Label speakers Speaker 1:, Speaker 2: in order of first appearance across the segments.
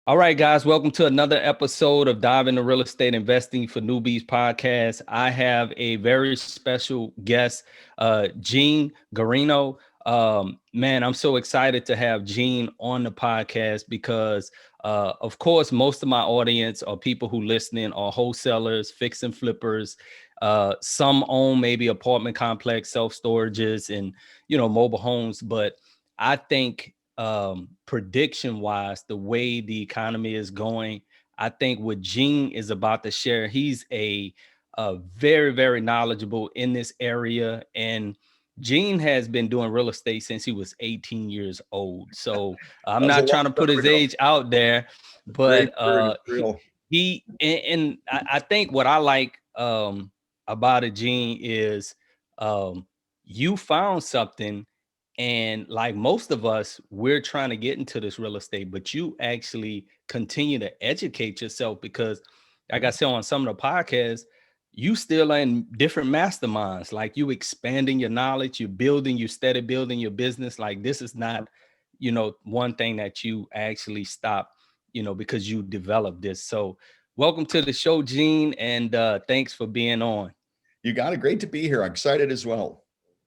Speaker 1: All right, guys, welcome to another episode of Dive into Real Estate Investing for Newbies podcast. I have a very special guest, Gene Guarino. Man, I'm so excited to have Gene on the podcast because, of course, most of my audience or people who listen in are wholesalers, fix and flippers. Some own maybe apartment complex, self-storages, and mobile homes. But I think prediction wise, the way the economy is going, I think what Gene is about to share, he's a very, very knowledgeable in this area. And Gene has been doing real estate since he was 18 years old. So I'm
Speaker 2: That was a
Speaker 1: not
Speaker 2: long
Speaker 1: trying to put
Speaker 2: time
Speaker 1: his
Speaker 2: ago.
Speaker 1: age out there,
Speaker 2: Great
Speaker 1: but
Speaker 2: career and real.
Speaker 1: I think what I like about it, Gene, is um, you found something, and like most of us, we're trying to get into this real estate, but you actually continue to educate yourself because, like I said on some of the podcasts, you still are in different masterminds. Like you expanding your knowledge, you're building, you steady building your business. Like this is not, one thing that you actually stop, because you developed this. So welcome to the show, Gene, and thanks for being on.
Speaker 2: You got it. Great to be here. I'm excited as well.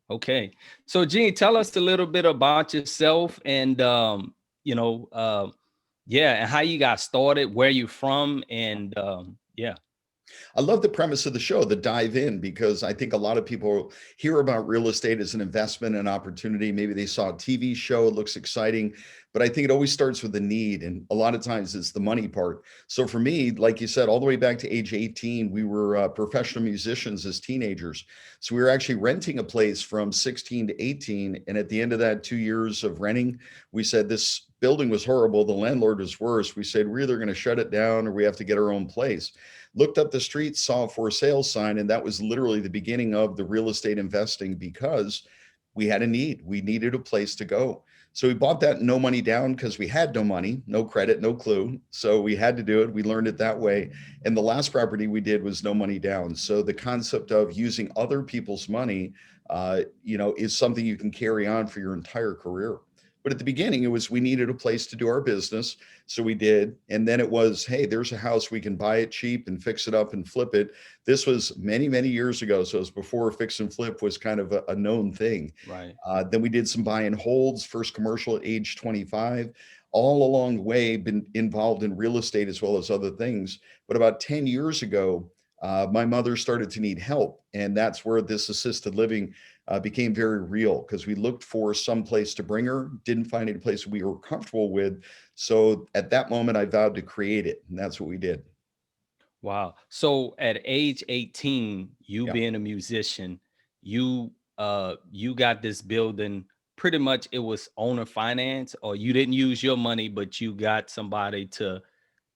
Speaker 1: Okay. So Gene, tell us a little bit about yourself and yeah, and how you got started, where you from, and yeah.
Speaker 2: I love the premise of the show, the dive in, because I think a lot of people hear about real estate as an investment and opportunity. Maybe they saw a TV show, it looks exciting, but I think it always starts with the need. And a lot of times it's the money part. So for me, like you said, all the way back to age 18, we were professional musicians as teenagers. So we were actually renting a place from 16 to 18. And at the end of that 2 years of renting, we said this building was horrible. The landlord was worse. We said, we're either going to shut it down or we have to get our own place. Looked up the street, saw a for sale sign, and that was literally the beginning of the real estate investing because we had a need. We needed a place to go. So we bought that no money down because we had no money, no credit, no clue. So we had to do it. We learned it that way. And the last property we did was no money down. So the concept of using other people's money, is something you can carry on for your entire career. But at the beginning, it was we needed a place to do our business. So we did. And then it was, hey, there's a house, we can buy it cheap and fix it up and flip it. This was many, many years ago. So it was before fix and flip was kind of a known thing.
Speaker 1: Right.
Speaker 2: Then we did some buy and holds, first commercial at age 25. All along the way, been involved in real estate as well as other things. But about 10 years ago, my mother started to need help. And that's where this assisted living became very real because we looked for some place to bring her, didn't find any place we were comfortable with. So at that moment, I vowed to create it. And that's what we did.
Speaker 1: Wow. So at age 18, you
Speaker 2: Yeah.
Speaker 1: being a musician, you got this building, pretty much it was owner finance, or you didn't use your money, but you got somebody to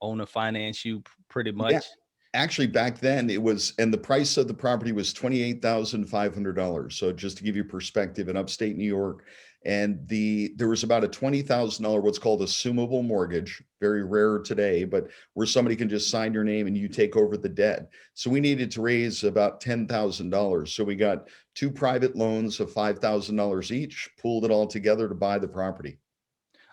Speaker 1: owner finance you pretty
Speaker 2: Yeah.
Speaker 1: much.
Speaker 2: Actually, back then it was, and the price of the property was $28,500. So just to give you perspective, in upstate New York, and there was about a $20,000 what's called assumable mortgage, very rare today, but where somebody can just sign your name and you take over the debt. So we needed to raise about $10,000. So we got two private loans of $5,000 each, pooled it all together to buy the property.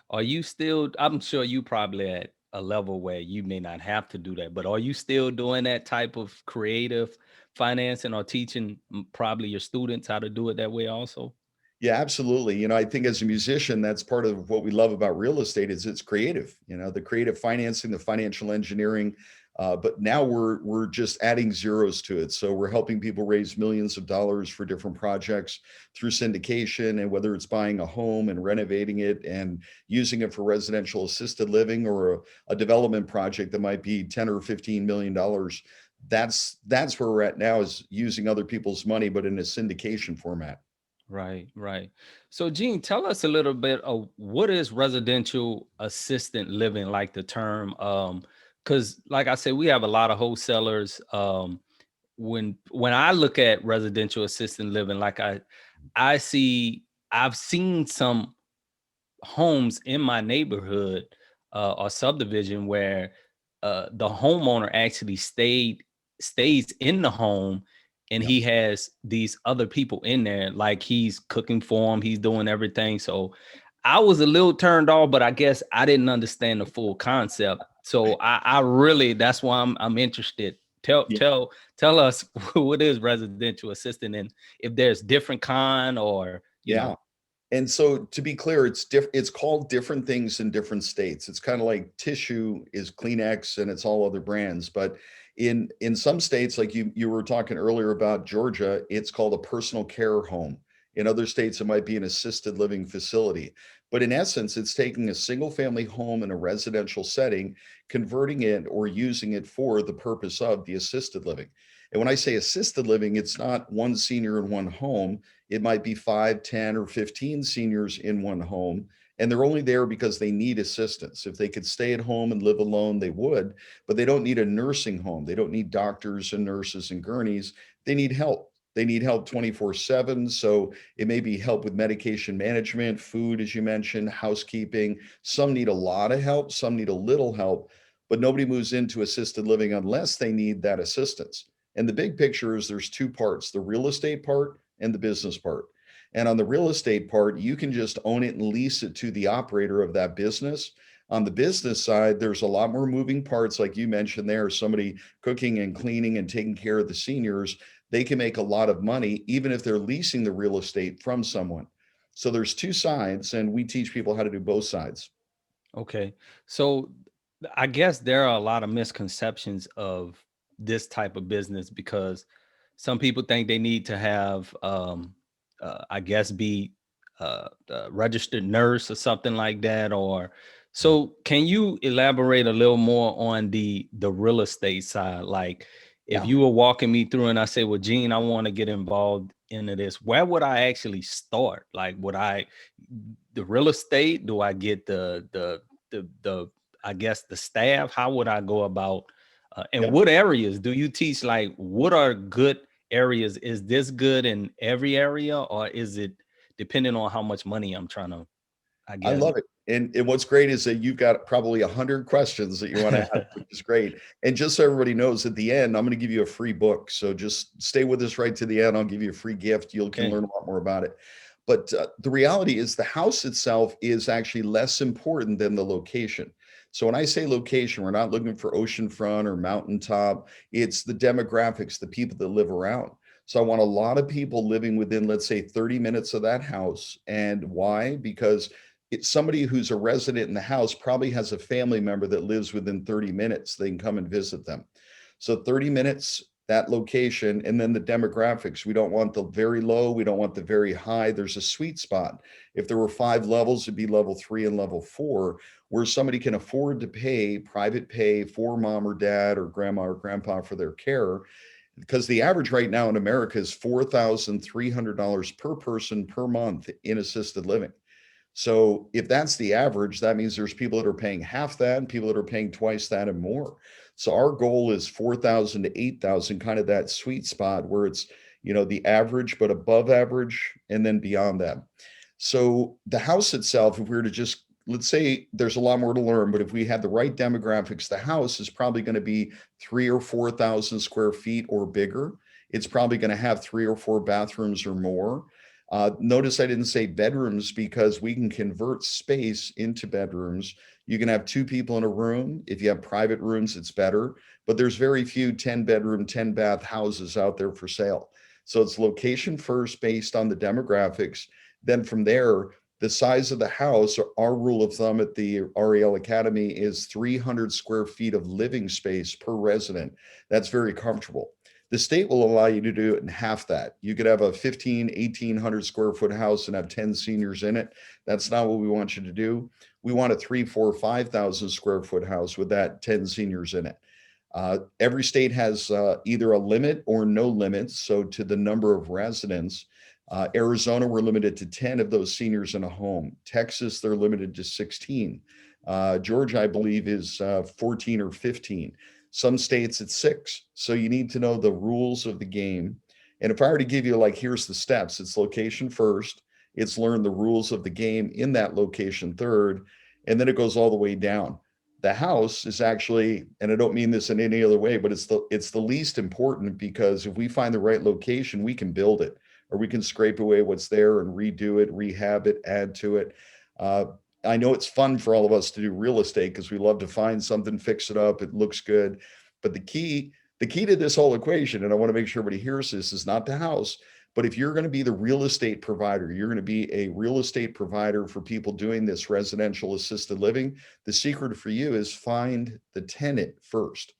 Speaker 1: Are you still, I'm sure you probably at a level where you may not have to do that, but are you still doing that type of creative financing or teaching probably your students how to do it that way also?
Speaker 2: Yeah, absolutely. I think as a musician, that's part of what we love about real estate is it's creative, the creative financing, the financial engineering. But now we're just adding zeros to it. So we're helping people raise millions of dollars for different projects through syndication, and whether it's buying a home and renovating it and using it for residential assisted living or a development project that might be 10 or $15 million. That's where we're at now, is using other people's money, but in a syndication format.
Speaker 1: Right, right. So, Gene, tell us a little bit of what is residential assistant living, like the term. Because, like I said, we have a lot of wholesalers. When I look at residential assistant living, like I see, I've seen some homes in my neighborhood or subdivision where the homeowner actually stays in the home, and
Speaker 2: Yeah.
Speaker 1: he has these other people in there, like he's cooking for him, he's doing everything. So I was a little turned off, but I guess I didn't understand the full concept. So
Speaker 2: Right.
Speaker 1: I really, that's why I'm interested.
Speaker 2: Yeah.
Speaker 1: Tell us what is residential assistant, and if there's different kind, or
Speaker 2: Yeah. And so to be clear, it's called different things in different states. It's kind of like tissue is Kleenex and it's all other brands. But in some states, like you were talking earlier about Georgia, it's called a personal care home. In other states, it might be an assisted living facility. But in essence, it's taking a single family home in a residential setting, converting it or using it for the purpose of the assisted living. And when I say assisted living, it's not one senior in one home. It might be 5, 10, or 15 seniors in one home, and they're only there because they need assistance. If they could stay at home and live alone, they would, but they don't need a nursing home. They don't need doctors and nurses and gurneys. They need help. They need help 24/7. So it may be help with medication management, food, as you mentioned, housekeeping. Some need a lot of help, some need a little help, but nobody moves into assisted living unless they need that assistance. And the big picture is there's two parts, the real estate part and the business part. And on the real estate part, you can just own it and lease it to the operator of that business. On the business side, there's a lot more moving parts, like you mentioned there, somebody cooking and cleaning and taking care of the seniors. They can make a lot of money, even if they're leasing the real estate from someone. So there's two sides, and we teach people how to do both sides.
Speaker 1: Okay. So I guess there are a lot of misconceptions of this type of business, because some people think they need to have, I guess, be a registered nurse or something like that. Or so, can you elaborate a little more on the real estate side? Like, if
Speaker 2: Yeah.
Speaker 1: you were walking me through and I say, "Well, Gene, I want to get involved into this," where would I actually start? Like, would I the real estate? Do I get the I guess the staff? How would I go about, and
Speaker 2: Yep.
Speaker 1: what areas do you teach? Like, what are good areas? Is this good in every area, or is it depending on how much money I'm trying to, I
Speaker 2: I
Speaker 1: guess?
Speaker 2: love it. And what's great is that you've got probably 100 questions that you want to ask, which is great. And just so everybody knows, at the end, I'm going to give you a free book. So just stay with us right to the end. I'll give you a free gift. You can
Speaker 1: Okay.
Speaker 2: learn a lot more about it. But the reality is the house itself is actually less important than the location. So when I say location, we're not looking for oceanfront or mountaintop. It's the demographics, the people that live around. So I want a lot of people living within, let's say, 30 minutes of that house. And why? Because it's somebody who's a resident in the house probably has a family member that lives within 30 minutes. They can come and visit them. So 30 minutes, that location, and then the demographics. We don't want the very low. We don't want the very high. There's a sweet spot. If there were 5 levels, it'd be level 3 and level 4, where somebody can afford to pay private pay for mom or dad or grandma or grandpa for their care. Because the average right now in America is $4,300 per person per month in assisted living. So if that's the average, that means there's people that are paying half that and people that are paying twice that and more. So our goal is 4,000 to 8,000, kind of that sweet spot where it's, the average, but above average, and then beyond that. So the house itself, if we were to just, let's say there's a lot more to learn, but if we had the right demographics, the house is probably going to be 3 or 4,000 square feet or bigger. It's probably going to have 3 or 4 bathrooms or more. Notice I didn't say bedrooms because we can convert space into bedrooms. You can have 2 people in a room. If you have private rooms, it's better, but there's very few 10-bedroom, 10-bath houses out there for sale. So it's location first based on the demographics. Then from there, the size of the house, our rule of thumb at the REL Academy is 300 square feet of living space per resident. That's very comfortable. The state will allow you to do it in half that. You could have a 1,800 square foot house and have 10 seniors in it. That's not what we want you to do. We want a 3, 4, 5,000 square foot house with that 10 seniors in it. Every state has either a limit or no limits. So to the number of residents, Arizona, we're limited to 10 of those seniors in a home. Texas, they're limited to 16. Georgia, I believe, is 14 or 15. Some states it's 6. So you need to know the rules of the game. And if I were to give you, like, here's the steps, it's location first, it's learn the rules of the game in that location third, and then it goes all the way down. The house is actually, and I don't mean this in any other way, but it's the least important, because if we find the right location, we can build it, or we can scrape away what's there and redo it, rehab it, add to it. Uh, I know it's fun for all of us to do real estate because we love to find something, fix it up, it looks good. But the key to this whole equation, and I want to make sure everybody hears this, is not the house, but if you're going to be the real estate provider, you're going to be a real estate provider for people doing this residential assisted living. The secret for you is find the tenant first.